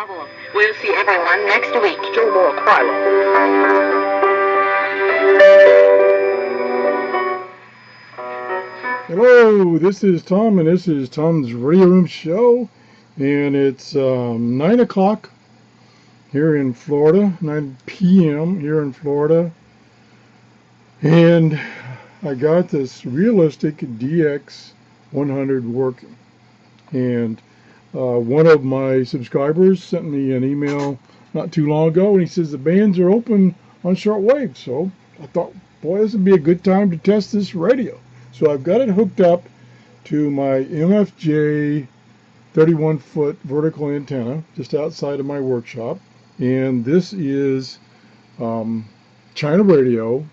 problem. We'll see everyone next week. Hello, this is Tom, and this is Tom's Radio Room Show, and it's 9 o'clock here in Florida, 9 p.m. here in Florida, and I got this realistic DX-100 working, and one of my subscribers sent me an email not too long ago, and he says the bands are open on shortwave, so I thought, boy, this would be a good time to test this radio. So I've got it hooked up to my MFJ 31-foot vertical antenna just outside of my workshop, and this is China radio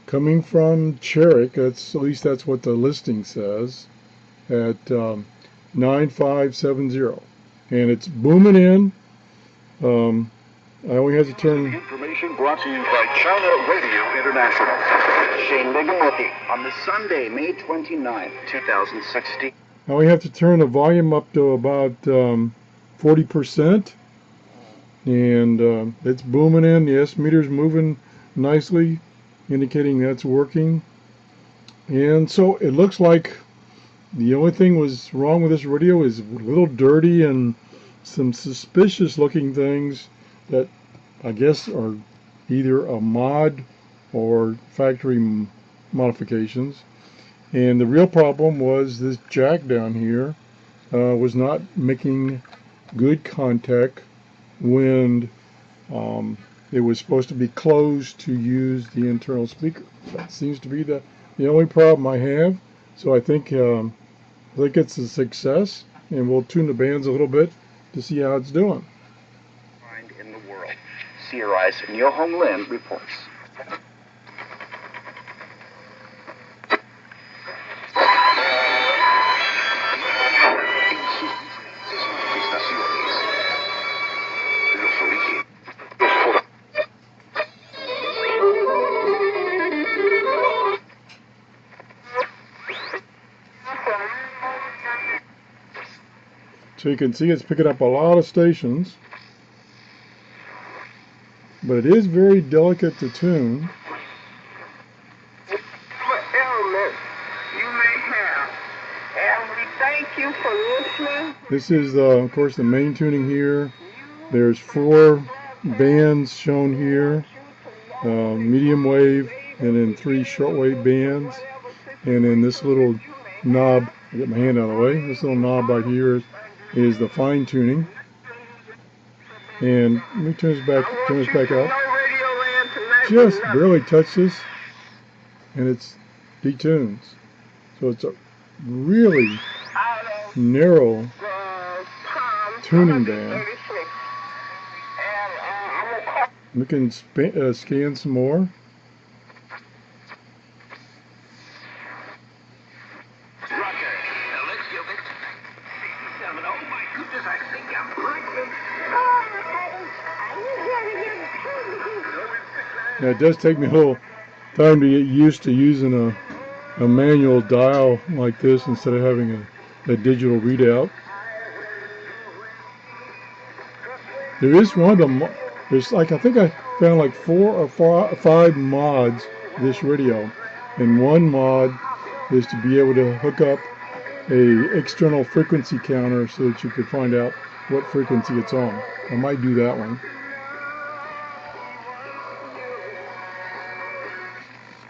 coming from Cherrick. At least that's what the listing says, at 9570, and it's booming in. I only have to turn. Information brought to you by China Radio International. Shane Bigham with you on the Sunday, May 29th, 2016. I only have to turn the volume up to about 40%, and it's booming in. The S meter's moving nicely, indicating that's working. And so it looks like the only thing was wrong with this radio is a little dirty and some suspicious looking things that I guess are either a mod or factory modifications. And the real problem was this jack down here was not making good contact when it was supposed to be closed to use the internal speaker. That seems to be the only problem I have. So I think it's a success, and we'll tune the bands a little bit to see how it's doing. In the world, CRI's Nyohong Lin reports. So you can see it's picking up a lot of stations, but it is very delicate to tune. What ailment you may have, and we thank you for listening. This is, of course, the main tuning here. There's 4 bands shown here, medium wave, and then 3 shortwave bands. And then this little knob, I get my hand out of the way, this little knob right here is the fine tuning. And let me turn this back up. Just barely touch this, and it's detunes. So it's a really narrow tuning band. We can scan some more. Now, it does take me a little time to get used to using a manual dial like this instead of having a digital readout. There is one of them. There's I think I found like 4 or 5 mods to this radio, and one mod is to be able to hook up a external frequency counter so that you could find out what frequency it's on. I might do that one.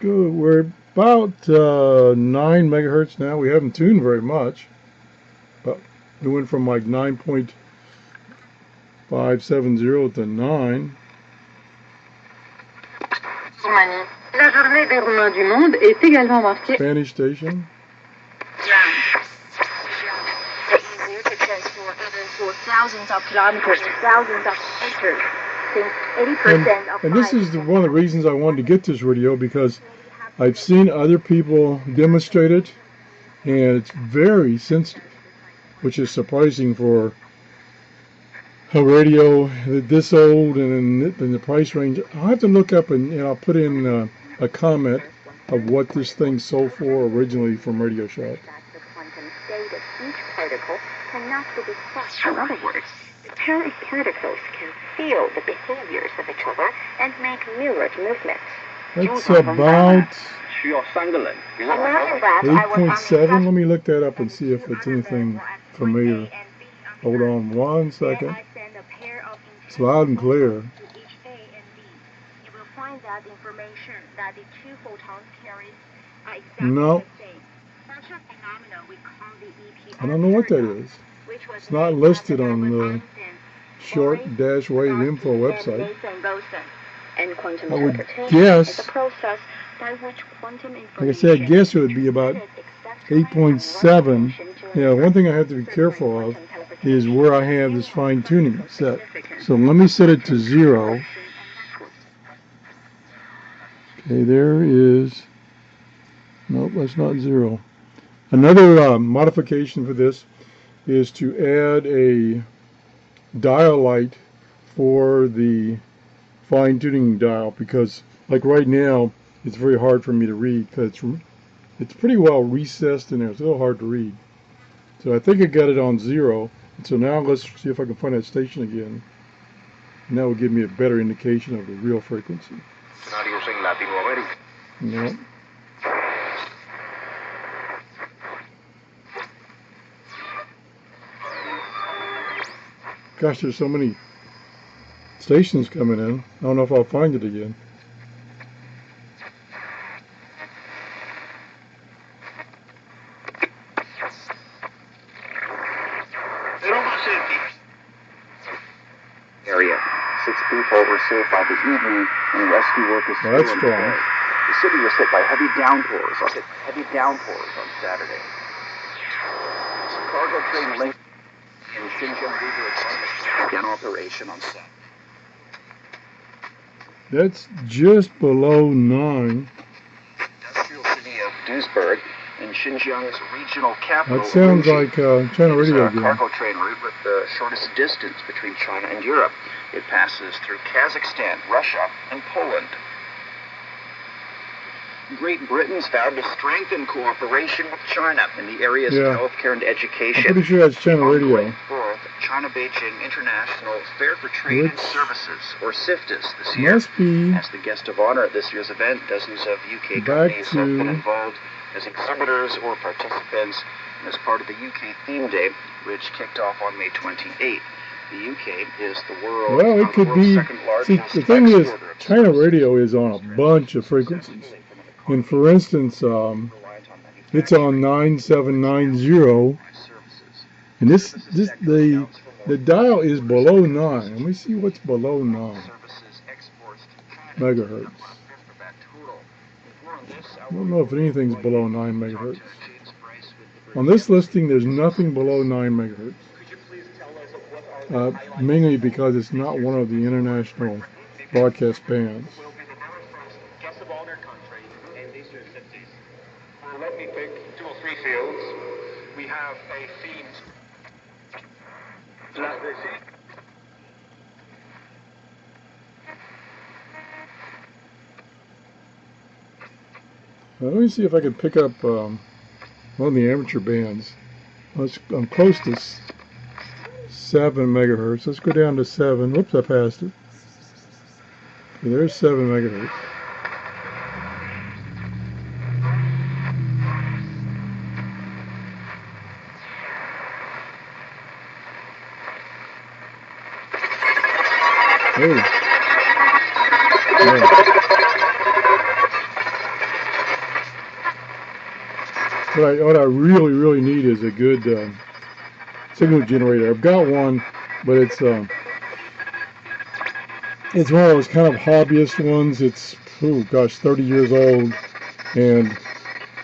Good. We're about 9 megahertz now. We haven't tuned very much, but we went from like 9.570 to 9. La journée des Roumains du monde est également marquée. Spanish station. For thousands of kilometers, thousands of acres. And this is one of the reasons I wanted to get this radio, because I've seen other people demonstrate it, and it's very sensitive, which is surprising for a radio this old and in the price range. I'll have to look up and I'll put in a comment of what this thing sold for originally from Radio Shack. The quantum state of each particle cannot be discussed. In other words, Parent particles can feel the behaviors of each other and make mirrored movements. That's about 需要3个人。 Imagine that I was on the 8.7. Let me look that up and see if it's anything familiar. Hold on one second. It's loud and clear. No. I don't know what that is. It's not listed on the short-wave info website. I would guess, like I said, I guess it would be about 8.7. Yeah, one thing I have to be careful of is where I have this fine tuning set. So let me set it to 0. Okay, there is, nope, that's not 0. Another modification for this is to add a dial light for the fine tuning dial, because like right now it's very hard for me to read because it's pretty well recessed in there. It's a little hard to read. So I think I got it on 0. And so now let's see if I can find that station again. And that will give me a better indication of the real frequency. No. Gosh, there's so many stations coming in. I don't know if I'll find it again. Area. 6 people were saved by the evening, and rescue work is still That's underway. strong. The city was hit by heavy downpours on Saturday. The cargo train linked in Xinjiang River began operation on Saturday. That's just below 9. Industrial city of Duisburg in Xinjiang's regional capital. That sounds Urumqi. like China It's Radio a again. cargo train route with the shortest distance between China and Europe. It passes through Kazakhstan, Russia, and Poland. Great Britain's vowed to strengthen cooperation with China in the areas Yeah. of healthcare and education. I'm pretty sure that's China Radio. Ongoing fourth China-Beijing International Fair for Trade and Which Services, or CIFTIS, this year. Must be As the guest of honor at this year's event, dozens of UK Back companies have been to- involved as exhibitors or participants as part of the UK Theme Day, which kicked off on May 28th. The UK is the world's, Well, it could be. second See, largest the thing is, exporter of China services. Radio is on a bunch of frequencies. And for instance, it's on 9790, and the dial is below 9. Let me see what's below 9 megahertz. I don't know if anything's below 9 megahertz. On this listing, there's nothing below 9 megahertz. Mainly because it's not one of the international broadcast bands. Guest of honor country in these two cities. Let me pick 2 or 3 fields. We have a themed. Let me see if I can pick up one of the amateur bands. I'm close to 7 megahertz. Let's go down to 7. Whoops, I passed it. Okay, there's 7 megahertz. Oh. Yeah. What I really need is a good signal generator. I've got one, but it's one of those kind of hobbyist ones. It's 30 years old, and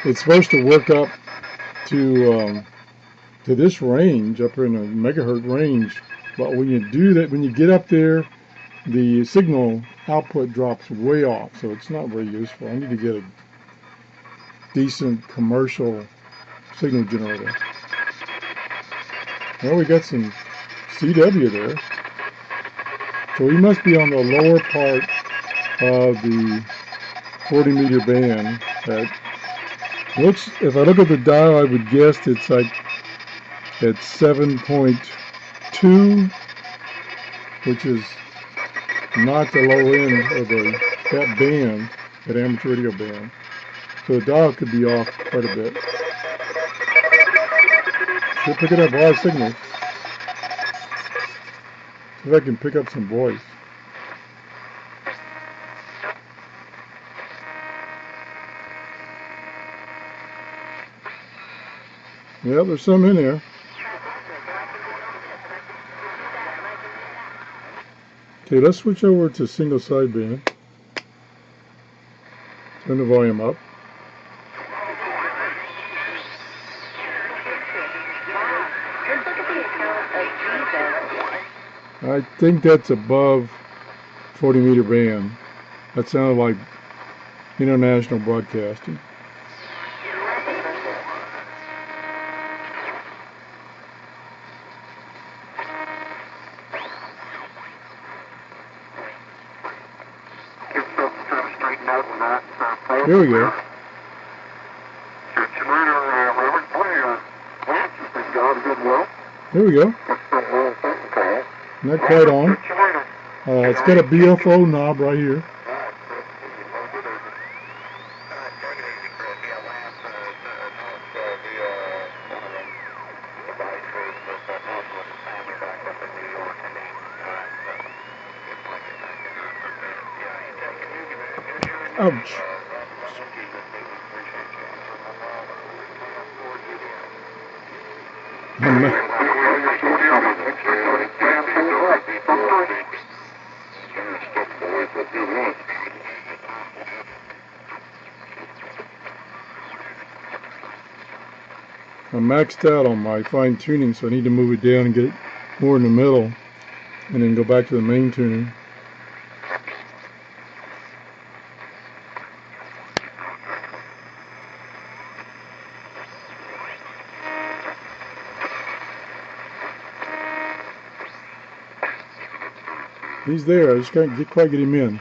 it's supposed to work up to this range, up in a megahertz range. But when you do that, when you get up there, the signal output drops way off, so it's not very useful. I need to get a decent commercial signal generator. Well, we got some CW there. So we must be on the lower part of the 40 meter band. That looks, if I look at the dial, I would guess it's like at 7.2. which is not the low end of that band, that amateur radio band. So the dial could be off quite a bit. Should pick it up a lot of signals. See if I can pick up some voice. Yeah, there's some in there. Okay, let's switch over to single sideband. Turn the volume up. I think that's above 40 meter band. That sounded like international broadcasting. There we go. There we go. Not quite on. It's got a BFO knob right here. Ouch. I'm maxed out on my fine tuning, so I need to move it down and get it more in the middle, and then go back to the main tuning. He's there, I just can't quite get him in.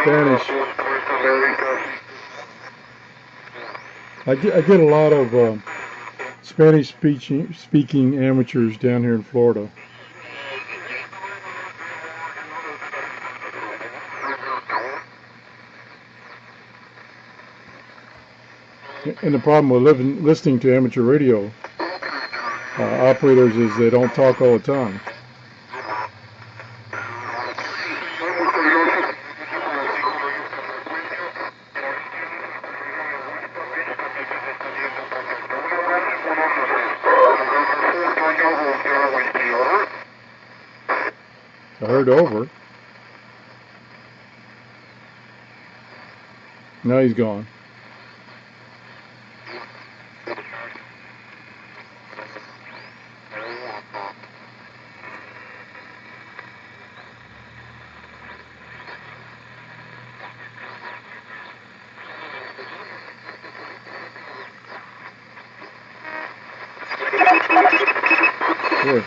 Spanish. I get a lot of Spanish speaking amateurs down here in Florida. And the problem with listening to amateur radio operators is they don't talk all the time. I heard over. Now he's gone.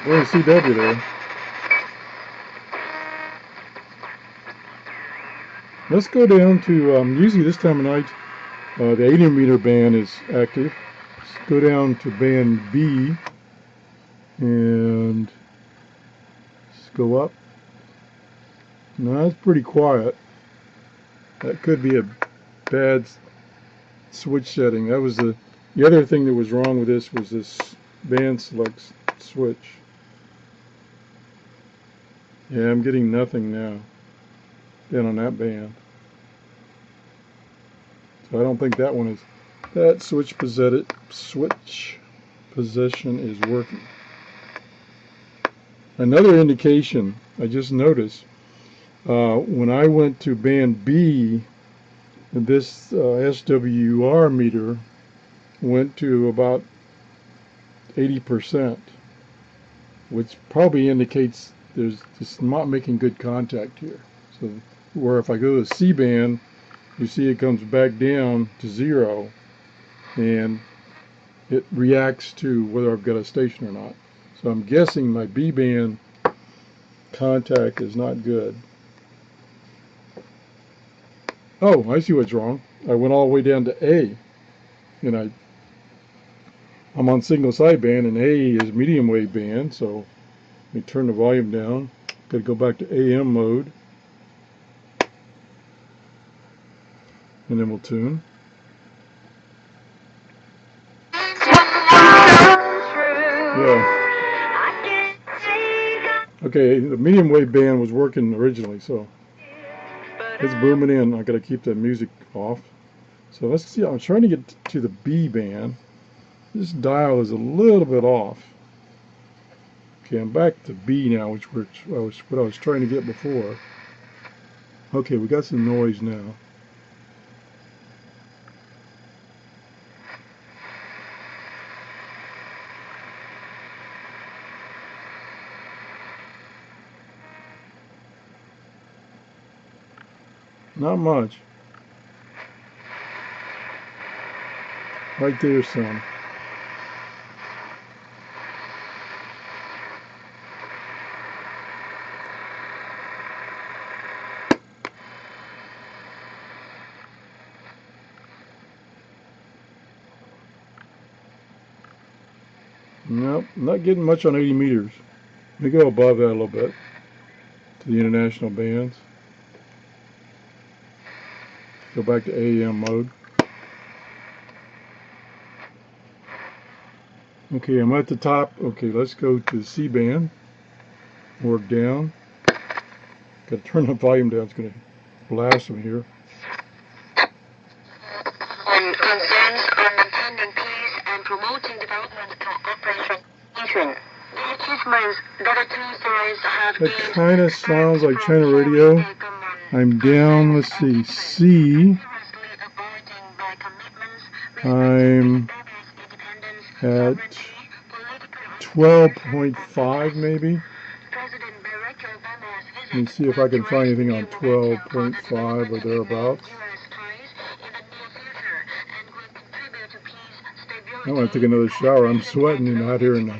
We're in CW there. Let's go down to, usually this time of night, the 80 meter band is active. Let's go down to band B, and let's go up. Now that's pretty quiet. That could be a bad switch setting. That was the other thing that was wrong with this was this band select switch. Yeah, I'm getting nothing now down on that band. So I don't think that one is, that switch position is working. Another indication I just noticed, when I went to band B, this SWR meter went to about 80%, which probably indicates there's just not making good contact here. So where if I go to the C band, you see it comes back down to 0, and it reacts to whether I've got a station or not. So I'm guessing my B band contact is not good. Oh, I see what's wrong. I went all the way down to A, and I'm on single sideband, and A is medium wave band, so let me turn the volume down. Got to go back to AM mode, and then we'll tune. Yeah. Okay, the medium wave band was working originally, so it's booming in. I got to keep the music off. So let's see. I'm trying to get to the B band. This dial is a little bit off. Okay, I'm back to B now, which was what I was trying to get before. Okay, we got some noise now. Not much. Right there, son. Nope, not getting much on 80 meters. Let me go above that a little bit to the international bands. Go back to AM mode. Okay, I'm at the top. Okay, let's go to the C band. Work down. Got to turn the volume down. It's going to blast from here. Concerns on maintaining peace and promoting development cooperation. The achievements that the two sides have That kind of sounds like China radio. I'm down, let's see, C. I'm at 12.5 maybe. Let me see if I can find anything on 12.5 or thereabouts. I want to take another shower. I'm sweating and out here in the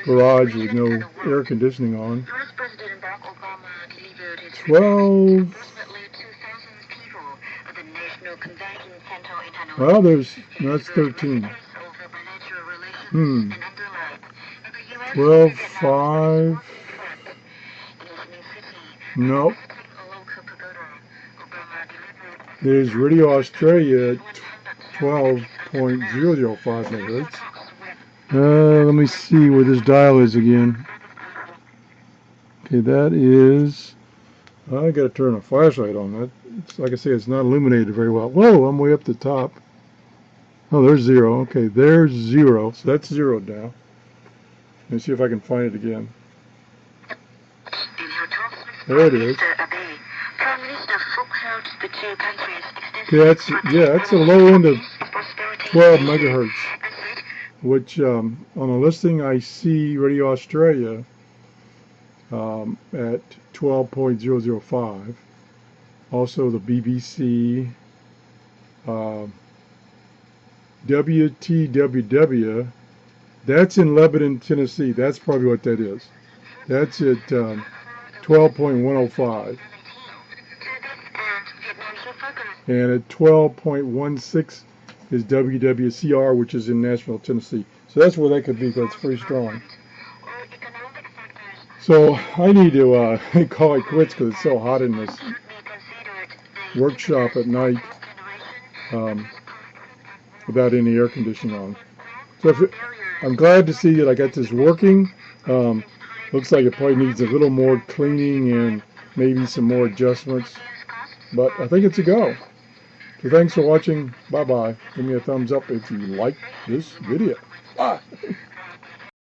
garage with no air conditioning on. 12. Well, that's 13. 12.5. Nope. There's Radio Australia at 12.005 megahertz. Let me see where this dial is again. Okay, that is. I got to turn a flashlight on that. It's, like I say, it's not illuminated very well. Whoa, I'm way up the top. Oh, there's 0. Okay, there's 0. So that's 0 now. Let me see if I can find it again. There it is. Okay, that's a low end of 12 megahertz, which on the listing I see Radio Australia at 12.005. Also the BBC, WTWW, that's in Lebanon, Tennessee. That's probably what that is. That's at 12.105. And at 12.16 is WWCR, which is in Nashville, Tennessee. So that's where that could be, because it's pretty strong. So I need to call it quits because it's so hot in this workshop at night without any air conditioning on. So I'm glad to see that I got this working. Looks like it probably needs a little more cleaning and maybe some more adjustments. But I think it's a go. So thanks for watching. Bye-bye. Give me a thumbs up if you like this video. Bye.